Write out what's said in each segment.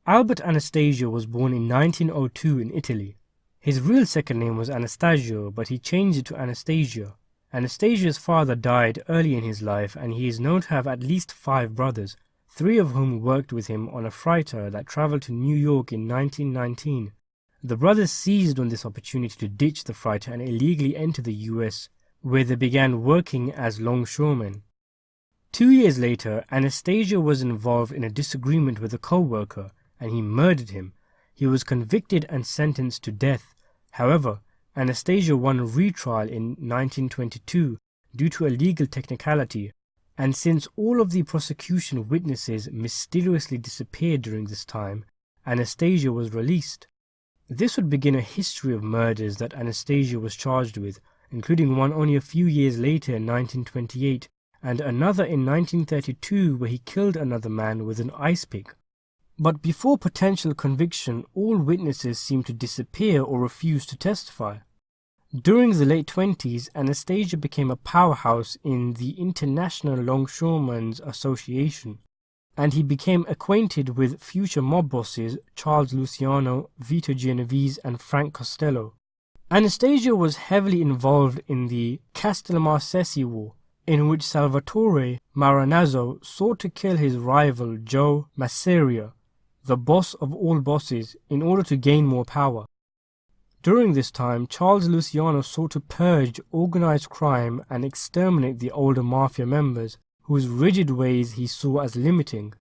Albert Anastasia was born in 1902 in Italy. His real second name was Anastasio, but he changed it to Anastasia. Anastasia's father died early in his life, and he is known to have at least 5 brothers, 3 of whom worked with him on a freighter that traveled to New York in 1919. The brothers seized on this opportunity to ditch the freighter and illegally enter the US, where they began working as longshoremen. 2 years later, Anastasia was involved in a disagreement with a co-worker, and he murdered him. He was convicted and sentenced to death. However, Anastasia won a retrial in 1922 due to a legal technicality, and since all of the prosecution witnesses mysteriously disappeared during this time, Anastasia was released. This would begin a history of murders that Anastasia was charged with, including one only a few years later in 1928, and another in 1932 where he killed another man with an ice pick. But before potential conviction, all witnesses seemed to disappear or refuse to testify. During the late 20s, Anastasia became a powerhouse in the International Longshoremen's Association, and he became acquainted with future mob bosses Charles Luciano, Vito Genovese, and Frank Costello. Anastasia was heavily involved in the Castelmarcesi War, in which Salvatore Maranazzo sought to kill his rival Joe Masseria, the boss of all bosses, in order to gain more power. During this time, Charles Luciano sought to purge organized crime and exterminate the older mafia members, whose rigid ways he saw as limiting.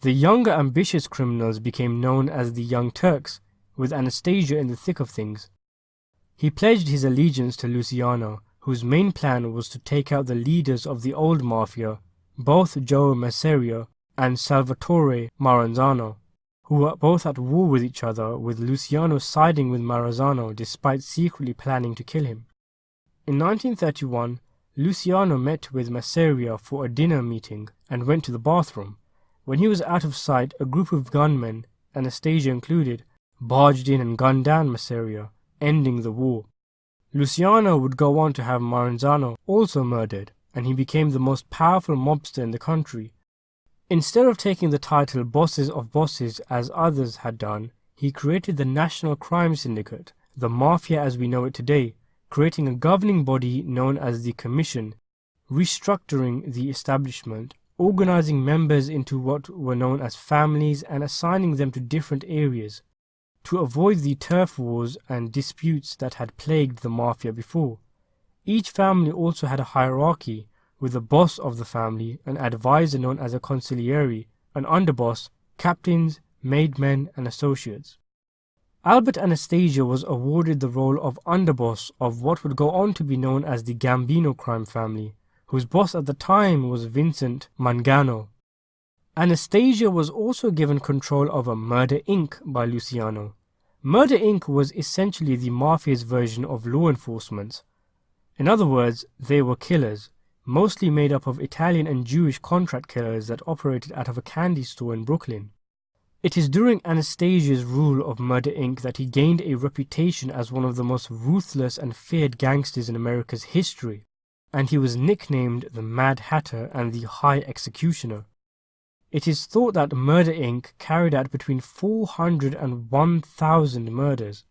The younger ambitious criminals became known as the Young Turks, with Anastasia in the thick of things. He pledged his allegiance to Luciano, whose main plan was to take out the leaders of the old mafia, both Joe Masseria and Salvatore Maranzano, who were both at war with each other, with Luciano siding with Maranzano despite secretly planning to kill him. In 1931, Luciano met with Masseria for a dinner meeting and went to the bathroom. When he was out of sight, a group of gunmen, Anastasia included, barged in and gunned down Masseria, ending the war. Luciano would go on to have Maranzano also murdered, and he became the most powerful mobster in the country. Instead of taking the title Bosses of Bosses as others had done, he created the National Crime Syndicate, the Mafia as we know it today, creating a governing body known as the Commission, restructuring the establishment, organizing members into what were known as families and assigning them to different areas, to avoid the turf wars and disputes that had plagued the Mafia before. Each family also had a hierarchy, with the boss of the family, an advisor known as a consigliere, an underboss, captains, maidmen, and associates. Albert Anastasia was awarded the role of underboss of what would go on to be known as the Gambino crime family, whose boss at the time was Vincent Mangano. Anastasia was also given control over Murder Inc. by Luciano. Murder Inc. was essentially the Mafia's version of law enforcement. In other words, they were killers, mostly made up of Italian and Jewish contract killers that operated out of a candy store in Brooklyn. It is during Anastasia's rule of Murder Inc. that he gained a reputation as one of the most ruthless and feared gangsters in America's history, and he was nicknamed the Mad Hatter and the High Executioner. It is thought that Murder Inc. carried out between 400 and 1,000 murders.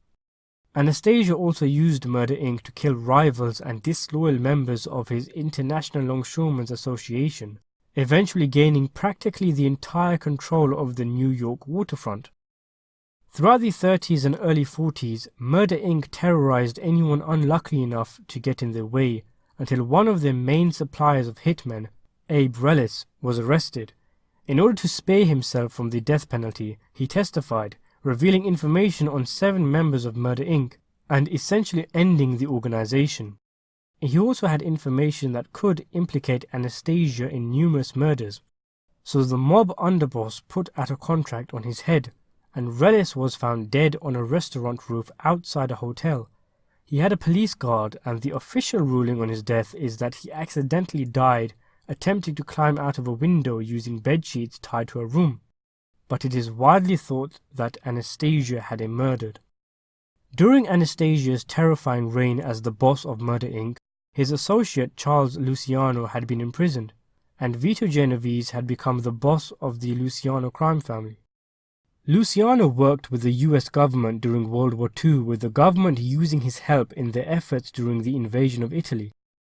Anastasia also used Murder Inc. to kill rivals and disloyal members of his International Longshoremen's Association, eventually gaining practically the entire control of the New York waterfront. Throughout the 30s and early 40s, Murder Inc. terrorized anyone unlucky enough to get in their way, until one of their main suppliers of hitmen, Abe Relis, was arrested. In order to spare himself from the death penalty, he testified, revealing information on 7 members of Murder Inc. and essentially ending the organization. He also had information that could implicate Anastasia in numerous murders, so the mob underboss put out a contract on his head, and Relis was found dead on a restaurant roof outside a hotel. He had a police guard, and the official ruling on his death is that he accidentally died attempting to climb out of a window using bedsheets tied to a room, but it is widely thought that Anastasia had him murdered. During Anastasia's terrifying reign as the boss of Murder Inc., his associate Charles Luciano had been imprisoned, and Vito Genovese had become the boss of the Luciano crime family. Luciano worked with the US government during World War II, with the government using his help in their efforts during the invasion of Italy.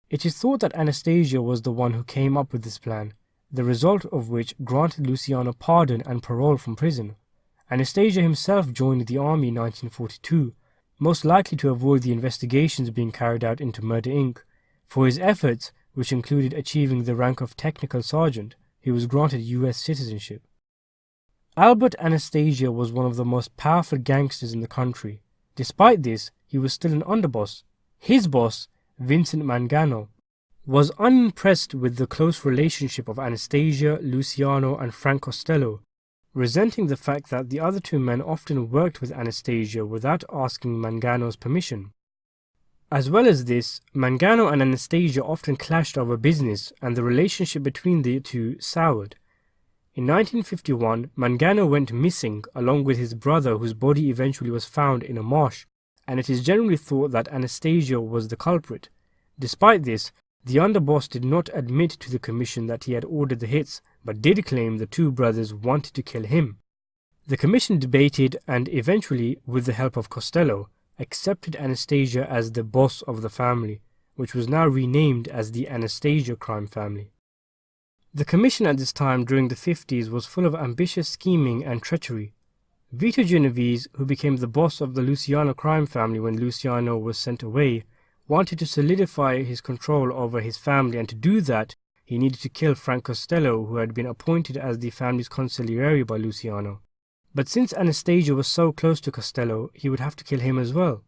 It is thought that Anastasia was the one who came up with this plan, the result of which granted Luciano pardon and parole from prison. Anastasia himself joined the army in 1942, most likely to avoid the investigations being carried out into Murder Inc. For his efforts, which included achieving the rank of technical sergeant, he was granted US citizenship. Albert Anastasia was one of the most powerful gangsters in the country. Despite this, he was still an underboss. His boss, Vincent Mangano, was unimpressed with the close relationship of Anastasia, Luciano, and Frank Costello, resenting the fact that the other two men often worked with Anastasia without asking Mangano's permission. As well as this, Mangano and Anastasia often clashed over business, and the relationship between the two soured. In 1951, Mangano went missing along with his brother, whose body eventually was found in a marsh, and it is generally thought that Anastasia was the culprit. Despite this, the underboss did not admit to the commission that he had ordered the hits, but did claim the two brothers wanted to kill him. The commission debated and eventually, with the help of Costello, accepted Anastasia as the boss of the family, which was now renamed as the Anastasia crime family. The commission at this time during the 50s was full of ambitious scheming and treachery. Vito Genovese, who became the boss of the Luciano crime family when Luciano was sent away, wanted to solidify his control over his family, and to do that, he needed to kill Frank Costello, who had been appointed as the family's consigliere by Luciano. But since Anastasia was so close to Costello, he would have to kill him as well.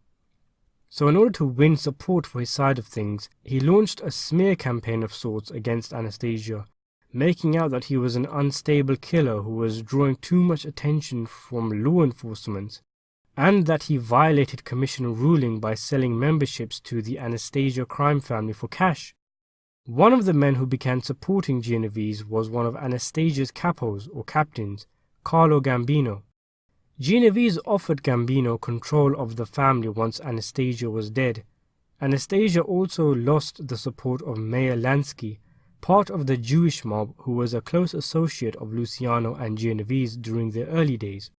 So in order to win support for his side of things, he launched a smear campaign of sorts against Anastasia, making out that he was an unstable killer who was drawing too much attention from law enforcement, and that he violated commission ruling by selling memberships to the Anastasia crime family for cash. One of the men who began supporting Genovese was one of Anastasia's capos or captains, Carlo Gambino. Genovese offered Gambino control of the family once Anastasia was dead. Anastasia also lost the support of Mayor Lansky, part of the Jewish mob who was a close associate of Luciano and Genovese during their early days.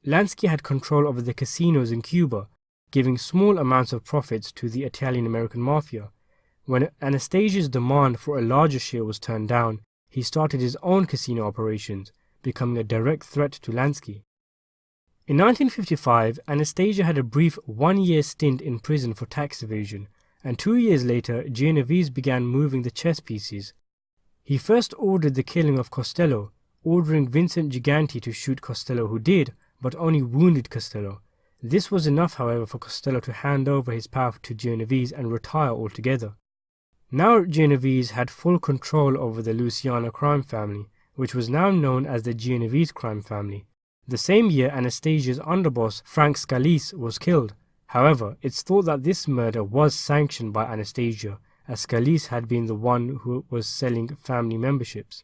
Lansky had control over the casinos in Cuba, giving small amounts of profits to the Italian-American mafia. When Anastasia's demand for a larger share was turned down, he started his own casino operations, becoming a direct threat to Lansky. In 1955, Anastasia had a brief one-year stint in prison for tax evasion, and 2 years later, Genovese began moving the chess pieces. He first ordered the killing of Costello, ordering Vincent Giganti to shoot Costello, who did, but only wounded Costello. This was enough, however, for Costello to hand over his power to Genovese and retire altogether. Now Genovese had full control over the Luciano crime family, which was now known as the Genovese crime family. The same year, Anastasia's underboss, Frank Scalise, was killed. However, it's thought that this murder was sanctioned by Anastasia, as Scalise had been the one who was selling family memberships.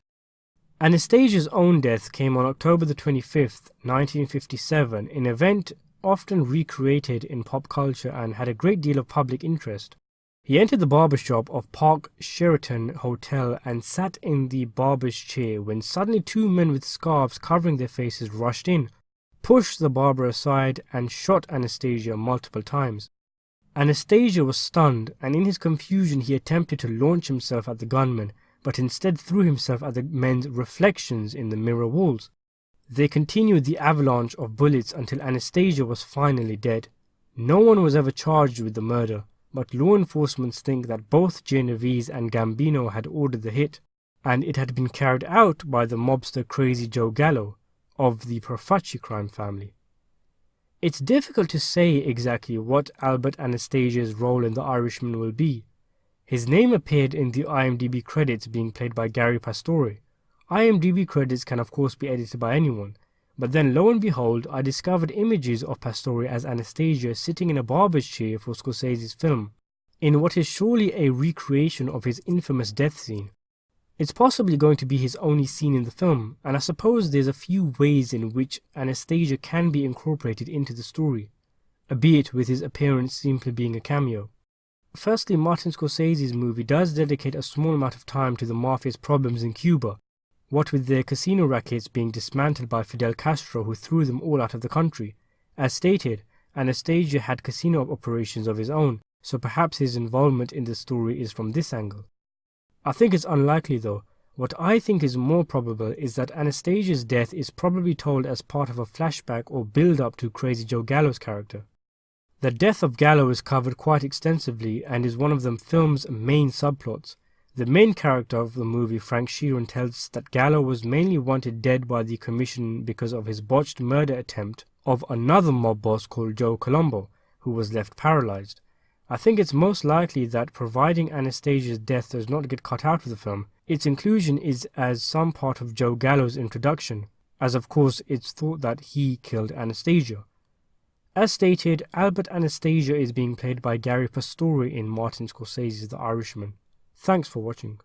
Anastasia's own death came on October the 25th, 1957, an event often recreated in pop culture and had a great deal of public interest. He entered the barbershop of Park Sheraton Hotel and sat in the barber's chair when suddenly two men with scarves covering their faces rushed in, pushed the barber aside, and shot Anastasia multiple times. Anastasia was stunned, and in his confusion he attempted to launch himself at the gunmen, but instead threw himself at the men's reflections in the mirror walls. They continued the avalanche of bullets until Anastasia was finally dead. No one was ever charged with the murder, but law enforcement think that both Genovese and Gambino had ordered the hit, and it had been carried out by the mobster Crazy Joe Gallo of the Profiles crime family. It's difficult to say exactly what Albert Anastasia's role in The Irishman will be. His name appeared in the IMDb credits being played by Gary Pastore. IMDb credits can of course be edited by anyone, but then lo and behold I discovered images of Pastore as Anastasia sitting in a barber's chair for Scorsese's film, in what is surely a recreation of his infamous death scene. It's possibly going to be his only scene in the film, and I suppose there's a few ways in which Anastasia can be incorporated into the story, albeit with his appearance simply being a cameo. Firstly, Martin Scorsese's movie does dedicate a small amount of time to the mafia's problems in Cuba, What with their casino rackets being dismantled by Fidel Castro, who threw them all out of the country. As stated, Anastasia had casino operations of his own, so perhaps his involvement in the story is from this angle. I think it's unlikely though. What I think is more probable is that Anastasia's death is probably told as part of a flashback or build-up to Crazy Joe Gallo's character. The death of Gallo is covered quite extensively and is one of the film's main subplots. The main character of the movie, Frank Sheeran, tells us that Gallo was mainly wanted dead by the Commission because of his botched murder attempt of another mob boss called Joe Colombo, who was left paralyzed. I think it's most likely that providing Anastasia's death does not get cut out of the film, its inclusion is as some part of Joe Gallo's introduction, as of course it's thought that he killed Anastasia. As stated, Albert Anastasia is being played by Gary Pastore in Martin Scorsese's The Irishman. Thanks for watching.